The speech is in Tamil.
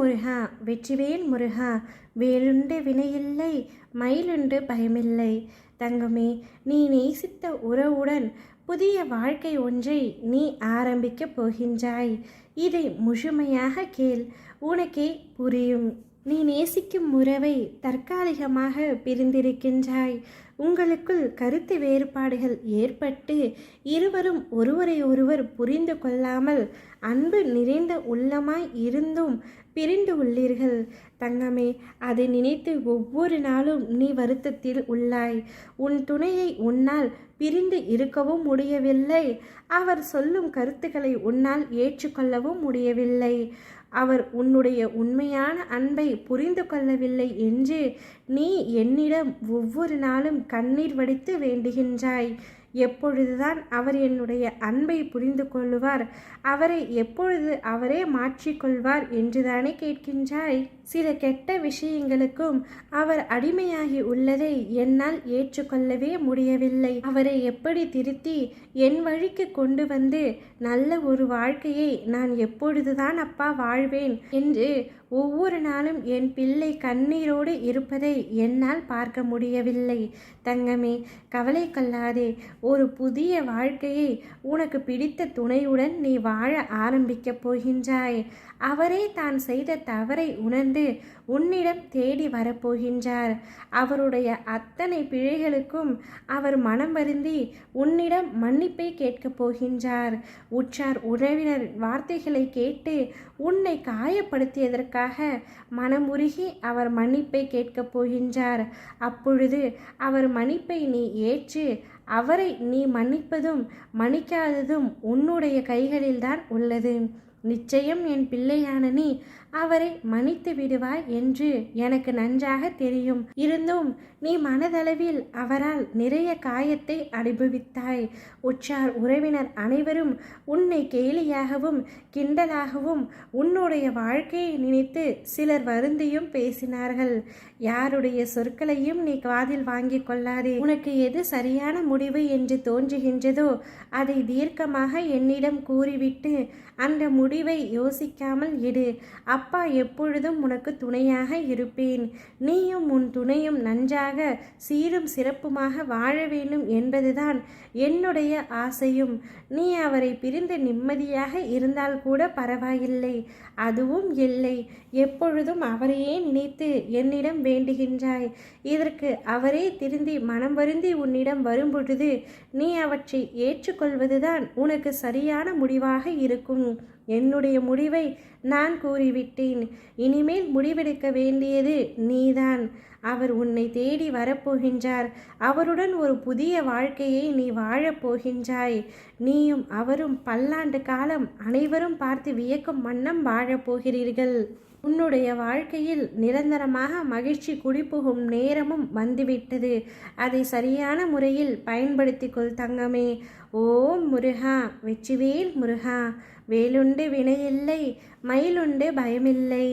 முருகா வெற்றிவேல் முருகா, வேலுண்டு வினையில்லை மயிலுண்டு பயமில்லை. தங்கமே, நீ நேசித்த உறவுடன் புதிய வாழ்க்கை ஒன்றை நீ ஆரம்பிக்கப் போகின்றாய். இதை முழுமையாக கேள், உனக்கே புரியும். நீ நேசிக்கும் உறவை தற்காலிகமாக பிரிந்திருக்கின்றாய். உங்களுக்குள் கருத்து வேறுபாடுகள் ஏற்பட்டு இருவரும் ஒருவரை ஒருவர் புரிந்து கொள்ளாமல் அன்பு நிறைந்த உள்ளமாய் இருந்தும் பிரிந்து உள்ளீர்கள். தங்கமே, அதை நினைத்து ஒவ்வொரு நாளும் நீ வருத்தத்தில் உள்ளாய். உன் துணையை உன்னால் பிரிந்து இருக்கவும் முடியவில்லை. அவர் சொல்லும் கருத்துக்களை உன்னால் ஏற்றுக்கொள்ளவும் முடியவில்லை. அவர் உன்னுடைய உண்மையான அன்பை புரிந்து கொள்ளவில்லை என்று நீ என்னிடம் ஒவ்வொரு நாளும் கண்ணீர் வடித்து வேண்டுகின்றாய். எப்பொழுதுதான் அவர் என்னுடைய அன்பை புரிந்து கொள்ளுவார், அவரை எப்பொழுது அவரே மாற்றிக்கொள்வார் என்றுதானே கேட்கின்றாய். சில கெட்ட விஷயங்களுக்கும் அவர் அடிமையாகி உள்ளதை என்னால் ஏற்றுக்கொள்ளவே முடியவில்லை. அவரை எப்படி திருத்தி என் வழிக்கு கொண்டு வந்து நல்ல ஒரு வாழ்க்கையை நான் எப்பொழுதுதான் அப்பா வாழ்வேன் என்று ஒவ்வொரு நாளும் என் பிள்ளை கண்ணீரோடு இருப்பதை என்னால் பார்க்க முடியவில்லை. தங்கமே, கவலை கொள்ளாதே. ஒரு புதிய வாழ்க்கையை உனக்கு பிடித்த துணையுடன் நீ வாழ ஆரம்பிக்கப் போகின்றாய். அவரே தான் செய்த தவறை உணர்ந்து உன்னிடம் தேடி வரப்போகின்றார். அவருடைய அத்தனை பிழைகளுக்கும் அவர் மனம் வருந்தி உன்னிடம் மன்னிப்பை கேட்கப் போகின்றார். உற்றார் உறவினர் வார்த்தைகளை கேட்டு உன்னை காயப்படுத்தியதற்காக மனமுருகி அவர் மன்னிப்பை கேட்கப் போகின்றார். அப்பொழுது அவர் மன்னிப்பை நீ ஏற்று அவரை நீ மன்னிப்பதும் மன்னிக்காததும் உன்னுடைய கைகளில்தான் உள்ளது. நிச்சயம் என் பிள்ளையான நீ அவரை மன்னித்து விடுவாய் என்று எனக்கு நன்றாக தெரியும். இருந்தும் நீ மனதளவில் அவரால் நிறைய காயத்தை அனுபவித்தாய். உற்றார் உறவினர் அனைவரும் உன்னை கேலியாகவும் கிண்டலாகவும் உன்னுடைய வாழ்க்கையை நினைத்து சிலர் வருந்தியும் பேசினார்கள். யாருடைய சொற்களையும் நீ காதில் வாங்கி கொள்ளாதே. உனக்கு எது சரியான முடிவு என்று தோன்றுகின்றதோ அதை தீர்க்கமாக என்னிடம் கூறிவிட்டு அந்த முடிவை யோசிக்காமல் இடு. அப்பா எப்பொழுதும் உனக்கு துணையாக இருப்பேன். நீயும் உன் துணையும் நன்றாக சீரும் சிறப்புமாக வாழ வேண்டும் என்பதுதான் என்னுடைய ஆசையும். நீ அவரை பிரிந்து நிம்மதியாக இருந்தால் கூட பரவாயில்லை, அதுவும் இல்லை. எப்பொழுதும் அவரையே நினைத்து என்னிடம் வேண்டுகின்றாய். இதற்கு அவரே திருந்தி மனம் வருந்தி உன்னிடம் வரும்பொழுது நீ அவற்றை ஏற்றுக்கொள்வதுதான் உனக்கு சரியான முடிவாக இருக்கும். என்னுடைய முடிவை நான் கூறிவிட்டேன். இனிமேல் முடிவெடுக்க வேண்டியது நீதான். அவர் உன்னை தேடி வரப்போகின்றார். அவருடன் ஒரு புதிய வாழ்க்கையை நீ வாழப்போகின்றாய். நீயும் அவரும் பல்லாண்டு காலம் அனைவரும் பார்த்து வியக்கும் வண்ணம் வாழப்போகிறீர்கள். உன்னுடைய வாழ்க்கையில் நிரந்தரமாக மகிழ்ச்சி குடிபுகும் நேரமும் வந்துவிட்டது. அதை சரியான முறையில் பயன்படுத்தி கொள் தங்கமே. ஓம் முருகா வெற்றிவேல் முருகா, வேலுண்டு வினையில்லை மயிலுண்டு பயமில்லை.